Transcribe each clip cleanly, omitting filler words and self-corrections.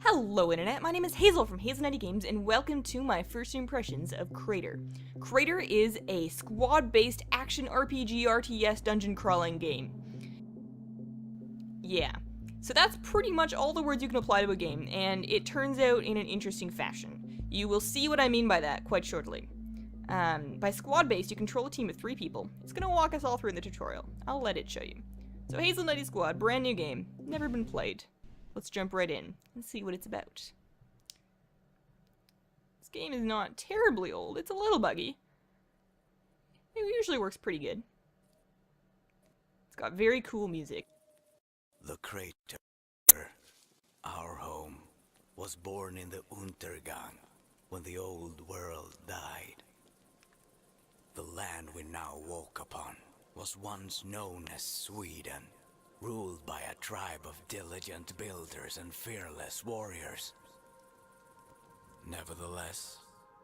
Hello Internet, my name is Hazel from Hazel90 Games and welcome to my first impressions of Krater. Krater is a squad-based action RPG RTS dungeon crawling game. Yeah, so that's pretty much all the words you can apply to a game, and it turns out in an interesting fashion. You will see what I mean by that quite shortly. By squad-based, you control a team of 3 people. It's going to walk us all through in the tutorial. I'll let it show you. So Hazel90 Squad, brand new game, never been played. Let's jump right in and see what it's about. This game is not terribly old. It's a little buggy. It usually works pretty good. It's got very cool music. The Krater, our home, was born in the Untergang when the old world died. The land we now walk upon was once known as Sweden, ruled by a tribe of diligent builders and fearless warriors. Nevertheless,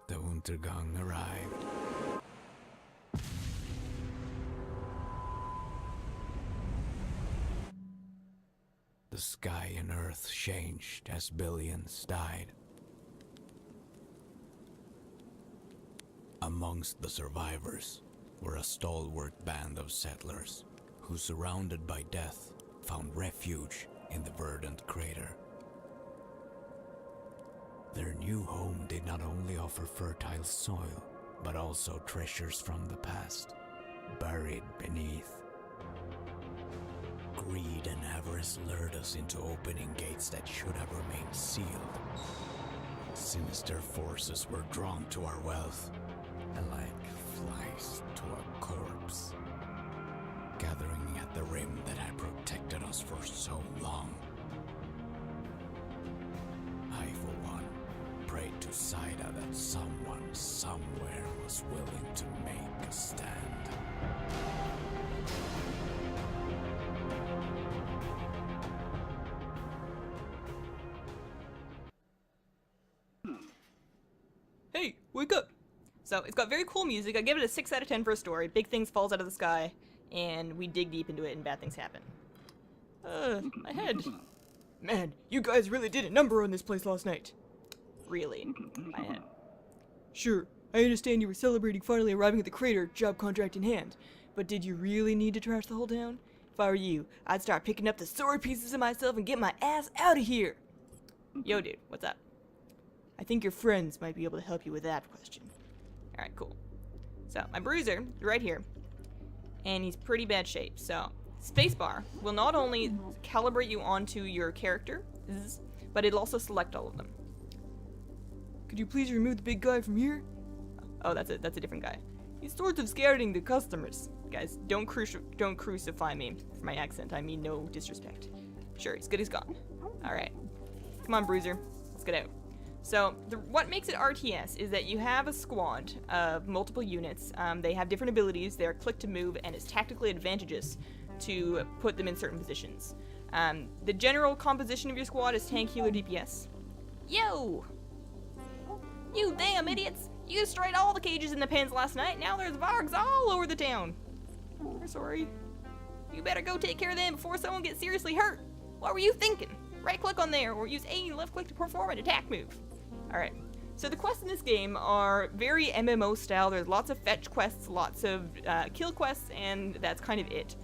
the Untergang arrived. The sky and earth changed as billions died. Amongst the survivors were a stalwart band of settlers who, surrounded by death, found refuge in the verdant crater. Their new home did not only offer fertile soil, but also treasures from the past, buried beneath. Greed and avarice lured us into opening gates that should have remained sealed. Sinister forces were drawn to our wealth, like flies to a corpse, gathering at the rim that had protected us for so long. I, for one, prayed to Saida that someone, somewhere was willing to make a stand. Hey, wake up! So, it's got very cool music. I give it a 6 out of 10 for a story. Big things falls out of the sky, and we dig deep into it and bad things happen. My head. Man, you guys really did a number on this place last night. Really, my head. Sure, I understand you were celebrating finally arriving at the crater, job contract in hand. But did you really need to trash the whole town? If I were you, I'd start picking up the sword pieces of myself and get my ass out of here. Yo dude, what's up? I think your friends might be able to help you with that question. Alright, cool. So, my bruiser is right here. And he's pretty bad shape. So, spacebar will not only calibrate you onto your character, but it'll also select all of them. Could you please remove the big guy from here? Oh, that's a different guy. He's sort of scaring the customers. Guys, don't crucify me for my accent. I mean no disrespect. Sure, he's good, he's gone. Alright. Come on, bruiser. Let's get out. So, what makes it RTS is that you have a squad of multiple units. They have different abilities. They're click to move, and it's tactically advantageous to put them in certain positions. The general composition of your squad is tank, healer, DPS. Yo! You damn idiots! You destroyed all the cages in the pens last night. Now there's vargs all over the town. We're sorry. You better go take care of them before someone gets seriously hurt. What were you thinking? Right click on there, or use A and left click to perform an attack move. Alright, so the quests in this game are very MMO style. There's lots of fetch quests, lots of kill quests, and that's kind of it.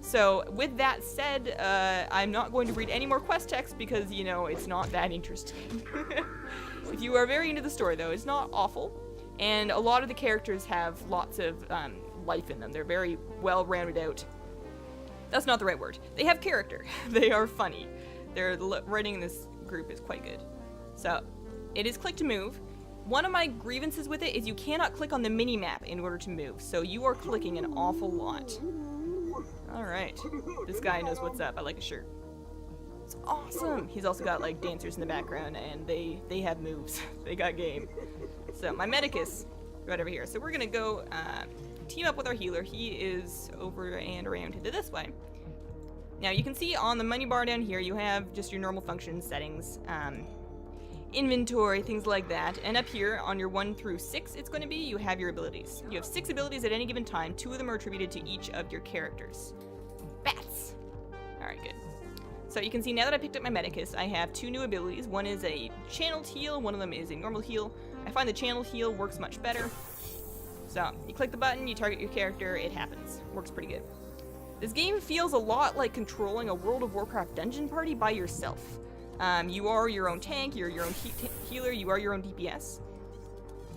So, with that said, I'm not going to read any more quest text because, you know, it's not that interesting. If you are very into the story, though, it's not awful. And a lot of the characters have lots of life in them. They're very well rounded out. That's not the right word. They have character. They are funny. Their writing in this group is quite good. So, it is click to move. One of my grievances with it is you cannot click on the mini-map in order to move, so you are clicking an awful lot. Alright, this guy knows what's up. I like his shirt. It's awesome! He's also got, like, dancers in the background, and they have moves. They got game. So, my medicus, right over here. So we're gonna go team up with our healer. He is over and around to this way. Now, you can see on the menu bar down here, you have just your normal function settings. Inventory, things like that. And up here on your 1 through 6, it's going to be, you have your abilities. You have 6 abilities at any given time. 2 of them are attributed to each of your characters. Bats! Alright, good. So you can see now that I picked up my Medicus, I have 2 new abilities. One is a channeled heal, one of them is a normal heal. I find the channeled heal works much better. So, you click the button, you target your character, it happens. Works pretty good. This game feels a lot like controlling a World of Warcraft dungeon party by yourself. You are your own tank, you're your own healer, you are your own DPS.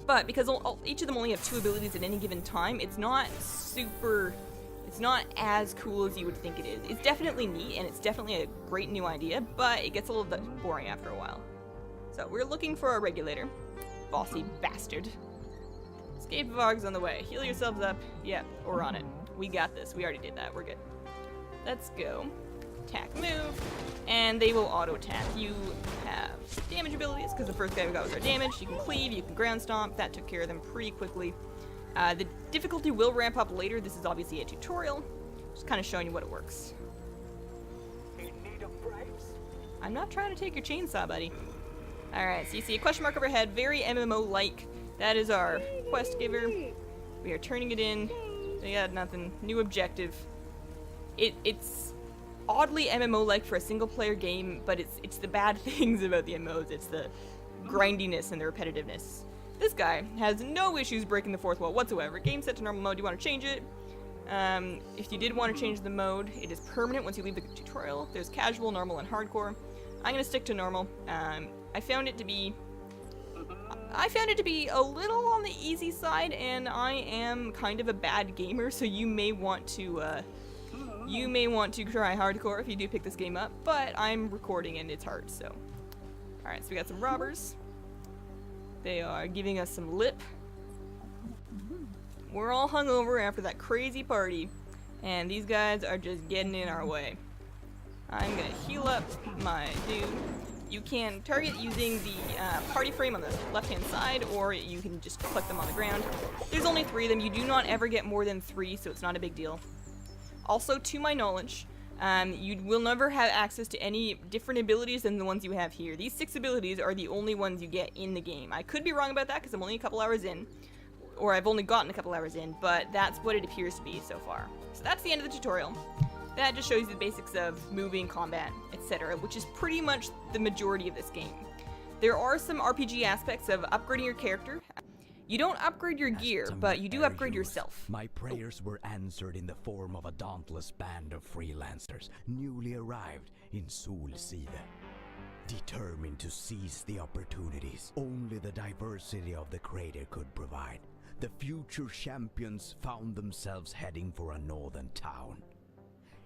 But because each of them only have 2 abilities at any given time, it's not as cool as you would think it is. It's definitely neat, and it's definitely a great new idea, but it gets a little bit boring after a while. So we're looking for a regulator. Bossy bastard. Escape Vog's on the way. Heal yourselves up. Yeah, we're on it. We got this. We already did that. We're good. Let's go. Attack, move, and they will auto-attack. You have damage abilities, because the first guy we got was our damage. You can cleave, you can ground stomp. That took care of them pretty quickly. The difficulty will ramp up later. This is obviously a tutorial. Just kind of showing you what it works. In need of bribes? I'm not trying to take your chainsaw, buddy. Alright, so you see a question mark overhead. Very MMO-like. That is our quest giver. We are turning it in. We got nothing. New objective. It's oddly MMO-like for a single-player game, but it's the bad things about the MMOs. It's the grindiness and the repetitiveness. This guy has no issues breaking the 4th wall whatsoever. Game set to normal mode. Do you want to change it? If you did want to change the mode, it is permanent once you leave the tutorial. There's casual, normal, and hardcore. I'm going to stick to normal. I found it to be a little on the easy side, and I am kind of a bad gamer, so you may want to try hardcore if you do pick this game up, but I'm recording and it's hard, so. Alright, so we got some robbers. They are giving us some lip. We're all hungover after that crazy party, and these guys are just getting in our way. I'm gonna heal up my dude. You can target using the party frame on the left-hand side, or you can just click them on the ground. There's only 3 of them. You do not ever get more than 3, so it's not a big deal. Also, to my knowledge, you will never have access to any different abilities than the ones you have here. These 6 abilities are the only ones you get in the game. I could be wrong about that because I'm only a couple hours in, or I've only gotten a couple hours in, but that's what it appears to be so far. So that's the end of the tutorial. That just shows you the basics of moving, combat, etc., which is pretty much the majority of this game. There are some RPG aspects of upgrading your character. You don't upgrade your gear, but you do upgrade yourself. My prayers were answered in the form of a dauntless band of freelancers newly arrived in Solside. Determined to seize the opportunities only the diversity of the crater could provide, the future champions found themselves heading for a northern town,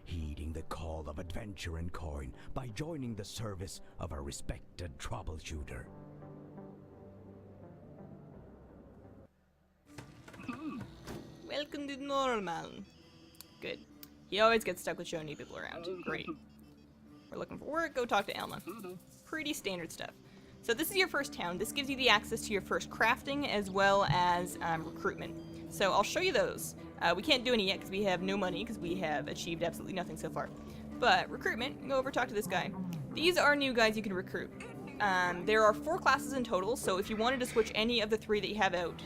heeding the call of adventure and coin by joining the service of a respected troubleshooter. Welcome to normal. Good. He always gets stuck with showing new people around. Great. We're looking for work, go talk to Elma. Pretty standard stuff. So this is your first town. This gives you the access to your first crafting as well as recruitment. So I'll show you those. We can't do any yet because we have no money because we have achieved absolutely nothing so far. But recruitment, go over talk to this guy. These are new guys you can recruit. There are 4 classes in total, so if you wanted to switch any of the 3 that you have out,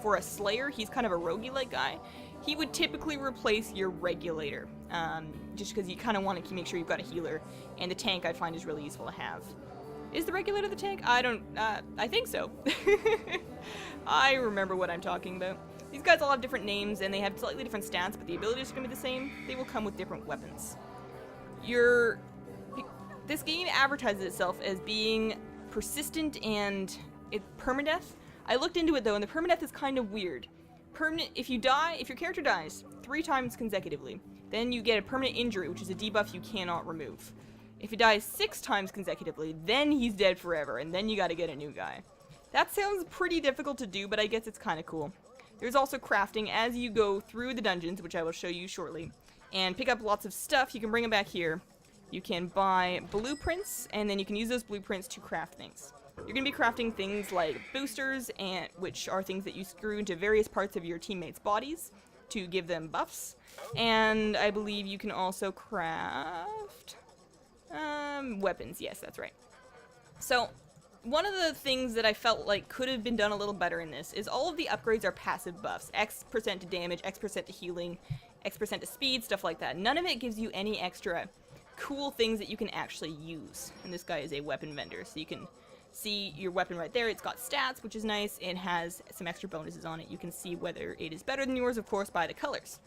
for a Slayer, he's kind of a roguey-like guy, he would typically replace your Regulator, just because you kind of want to make sure you've got a healer, and the tank I find is really useful to have. Is the Regulator the tank? I think so. I remember what I'm talking about. These guys all have different names, and they have slightly different stats, but the abilities are going to be the same. They will come with different weapons. This game advertises itself as being persistent and permadeath. I looked into it though, and the permadeath is kind of weird. If your character dies 3 times consecutively, then you get a permanent injury, which is a debuff you cannot remove. If he dies 6 times consecutively, then he's dead forever, and then you gotta get a new guy. That sounds pretty difficult to do, but I guess it's kind of cool. There's also crafting as you go through the dungeons, which I will show you shortly, and pick up lots of stuff. You can bring them back here. You can buy blueprints, and then you can use those blueprints to craft things. You're going to be crafting things like boosters, which are things that you screw into various parts of your teammates' bodies to give them buffs. And I believe you can also craft weapons. Yes, that's right. So one of the things that I felt like could have been done a little better in this is all of the upgrades are passive buffs. X% to damage, X% to healing, X% to speed, stuff like that. None of it gives you any extra cool things that you can actually use. And this guy is a weapon vendor, so you can see your weapon right there. It's got stats, which is nice. It has some extra bonuses on it. You can see whether it is better than yours, of course, by the colors.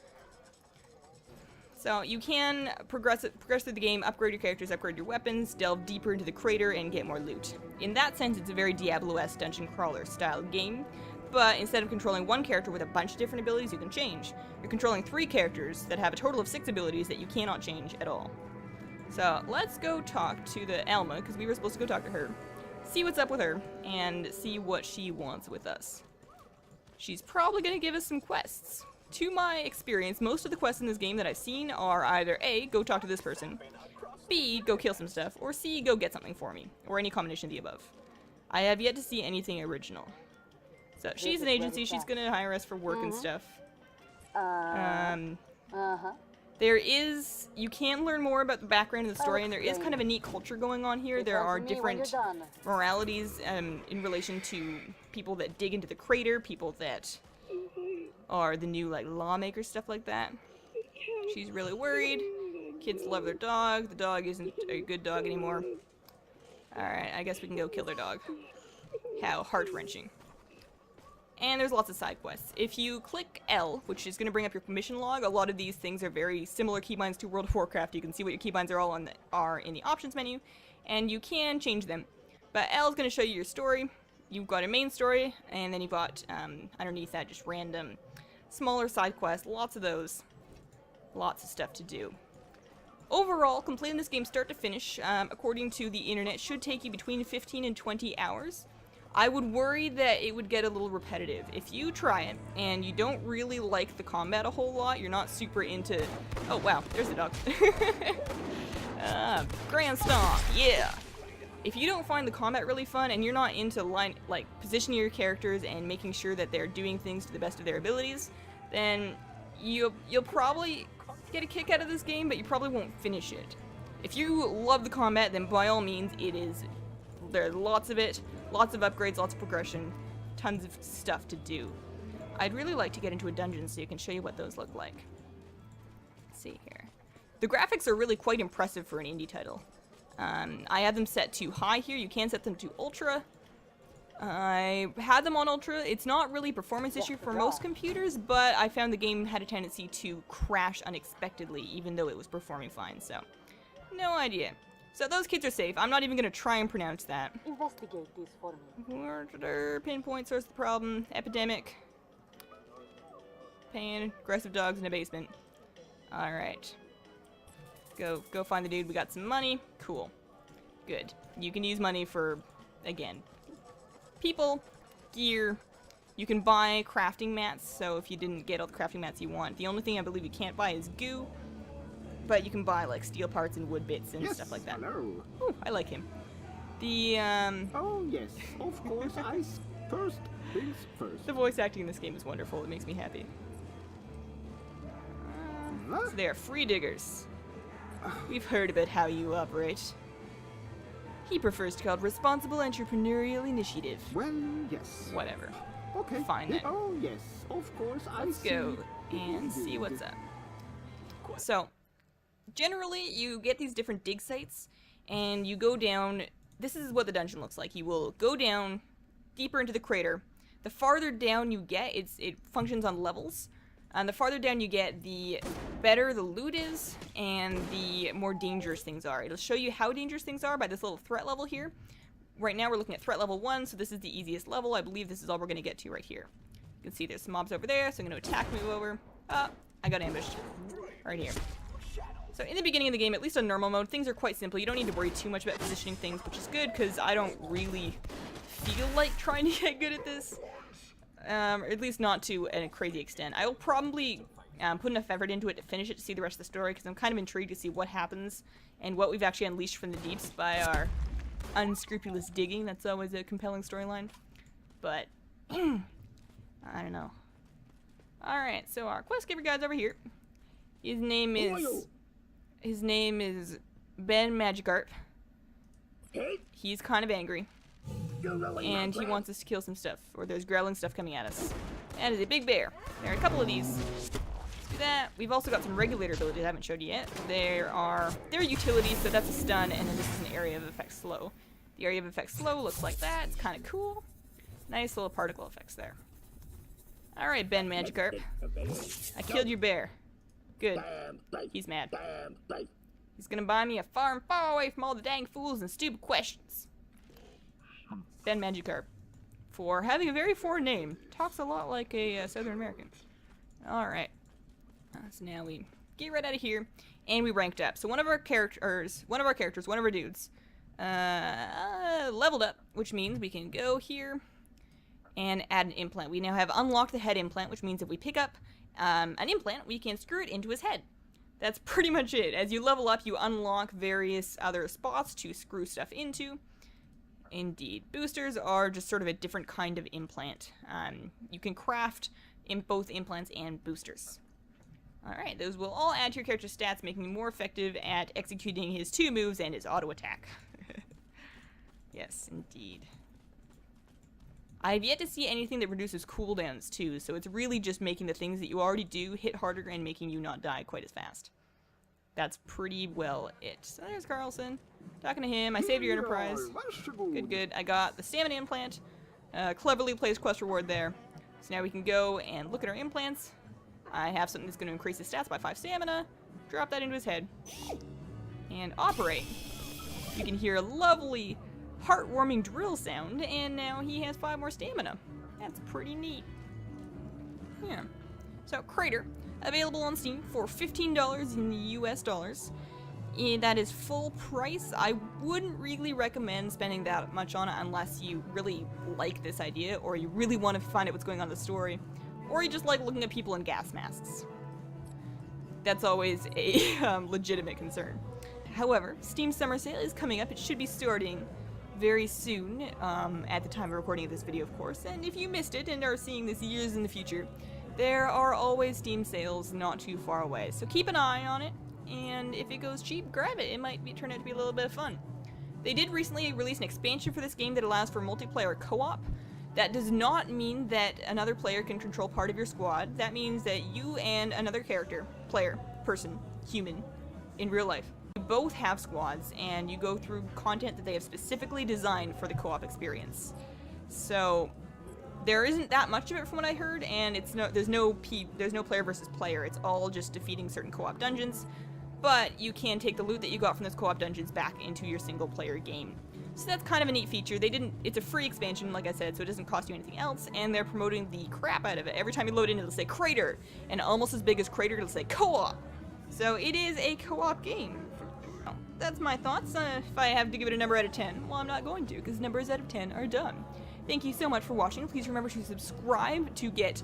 So you can progress through the game, upgrade your characters, upgrade your weapons, delve deeper into the crater, and get more loot. In that sense, it's a very Diablo-esque dungeon crawler style game, but instead of controlling one character with a bunch of different abilities you can change, you're controlling 3 characters that have a total of 6 abilities that you cannot change at all. So let's go talk to the Alma, because we were supposed to go talk to her, see what's up with her, and see what she wants with us. She's probably going to give us some quests. To my experience, most of the quests in this game that I've seen are either A, go talk to this person, B, go kill some stuff, or C, go get something for me, or any combination of the above. I have yet to see anything original. So she's an agency, she's going to hire us for work and stuff. You can learn more about the background of the story, and there is kind of a neat culture going on here. There are different moralities in relation to people that dig into the crater, people that are the new, like, lawmakers, stuff like that. She's really worried. Kids love their dog. The dog isn't a good dog anymore. Alright, I guess we can go kill their dog. How heart-wrenching. And there's lots of side quests. If you click L, which is going to bring up your mission log, a lot of these things are very similar keybinds to World of Warcraft. You can see what your keybinds are are in the options menu, and you can change them. But L is going to show you your story. You've got a main story, and then you've got, underneath that, just random, smaller side quests. Lots of those. Lots of stuff to do. Overall, completing this game start to finish, according to the internet, should take you between 15 and 20 hours. I would worry that it would get a little repetitive. If you try it, and you don't really like the combat a whole lot, you're not super into... Oh, wow, there's the dog. Grand Stomp, yeah! If you don't find the combat really fun, and you're not into positioning your characters and making sure that they're doing things to the best of their abilities, then you'll probably get a kick out of this game, but you probably won't finish it. If you love the combat, then by all means, there's lots of it, lots of upgrades, lots of progression, tons of stuff to do. I'd really like to get into a dungeon so you can show you what those look like. Let's see here. The graphics are really quite impressive for an indie title. I had them set to high here. You can set them to ultra. I had them on ultra. It's not really a performance issue for most computers, but I found the game had a tendency to crash unexpectedly, even though it was performing fine, so no idea. So those kids are safe. I'm not even going to try and pronounce that. Investigate this for me. Murder, pinpoint source of the problem, epidemic, pain, aggressive dogs in a basement. Alright. Go find the dude. We got some money. Cool. Good. You can use money for, again, people, gear. You can buy crafting mats, so if you didn't get all the crafting mats you want. The only thing I believe you can't buy is goo, but you can buy, like, steel parts and wood bits and stuff like that. Hello. Ooh, I like him. The, Oh, yes, of course, first things first. the voice acting in this game is wonderful. It makes me happy. So they are free diggers. We've heard about how you operate. He prefers to call it responsible entrepreneurial initiative. Well, yes. Whatever. Okay. Fine then. Oh, yes, of course, Let's go and see what's up. So, generally, you get these different dig sites, and you go down. This is what the dungeon looks like. You will go down deeper into the crater. The farther down you get, it functions on levels. And the farther down you get, the better the loot is, and the more dangerous things are. It'll show you how dangerous things are by this little threat level here. Right now we're looking at threat level 1, so this is the easiest level. I believe this is all we're going to get to right here. You can see there's some mobs over there, so I'm going to attack, move over. Oh, I got ambushed. Right here. So in the beginning of the game, at least on normal mode, things are quite simple. You don't need to worry too much about positioning things, which is good, because I don't really feel like trying to get good at this. Or at least not to a crazy extent. I will probably put enough effort into it to finish it to see the rest of the story, because I'm kind of intrigued to see what happens and what we've actually unleashed from the deeps by our unscrupulous digging. That's always a compelling storyline. But, I don't know. Alright, so our quest giver guy's over here. His name is Ben Magikarp. He's kind of angry. And he wants us to kill some stuff, or there's growling stuff coming at us. That is a big bear. There are a couple of these. Let's do that. We've also got some regulator abilities I haven't showed you yet. There are utilities, so that's a stun, and then this is an area of effect slow. The area of effect slow looks like that. It's kind of cool. Nice little particle effects there. Alright, Ben Magikarp. I killed your bear. Good. He's mad. He's gonna buy me a farm far away from all the dang fools and stupid questions. Ben Magikarp. For having a very foreign name. Talks a lot like a Southern American. Alright. So now we get right out of here, and we ranked up. So one of our dudes, leveled up, which means we can go here and add an implant. We now have unlocked the head implant, which means if we pick up an implant, we can screw it into his head. That's pretty much it. As you level up, you unlock various other spots to screw stuff into. Indeed. Boosters are just sort of a different kind of implant. You can craft in both implants and boosters. Alright, those will all add to your character's stats, making you more effective at executing his 2 moves and his auto attack. Yes, indeed. I've yet to see anything that reduces cooldowns too, so it's really just making the things that you already do hit harder and making you not die quite as fast. That's pretty well it. So there's Carlson. Talking to him. I saved your enterprise. Good, good. I got the stamina implant. Cleverly placed quest reward there. So now we can go and look at our implants. I have something that's going to increase his stats by 5 stamina. Drop that into his head. And operate. You can hear a lovely, heartwarming drill sound, and now he has 5 more stamina. That's pretty neat. Yeah. So, Krater. Available on Steam for $15 in the US dollars. And that is full price. I wouldn't really recommend spending that much on it unless you really like this idea, or you really want to find out what's going on in the story, or you just like looking at people in gas masks. That's always a legitimate concern. However, Steam Summer Sale is coming up. It should be starting very soon, at the time of recording of this video, of course. And if you missed it and are seeing this years in the future, there are always Steam sales not too far away. So keep an eye on it, and if it goes cheap, grab it. It might turn out to be a little bit of fun. They did recently release an expansion for this game that allows for multiplayer co-op. That does not mean that another player can control part of your squad. That means that you and another character, player, person, human, in real life, you both have squads, and you go through content that they have specifically designed for the co-op experience. So there isn't that much of it from what I heard, and there's no player versus player. It's all just defeating certain co-op dungeons, but you can take the loot that you got from those co-op dungeons back into your single player game. So that's kind of a neat feature. It's a free expansion, like I said, so it doesn't cost you anything else, and they're promoting the crap out of it. Every time you load in, it'll say Krater, and almost as big as Krater, it'll say co-op. So it is a co-op game. That's my thoughts. If I have to give it a number out of 10, well, I'm not going to, because numbers out of 10 are dumb. Thank you so much for watching. Please remember to subscribe to get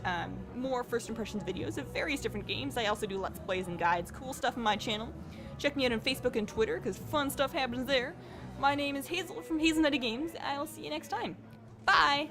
more first impressions videos of various different games. I also do Let's Plays and guides, cool stuff on my channel. Check me out on Facebook and Twitter, because fun stuff happens there. My name is Hazel from Hazelnutty Games. I'll see you next time. Bye!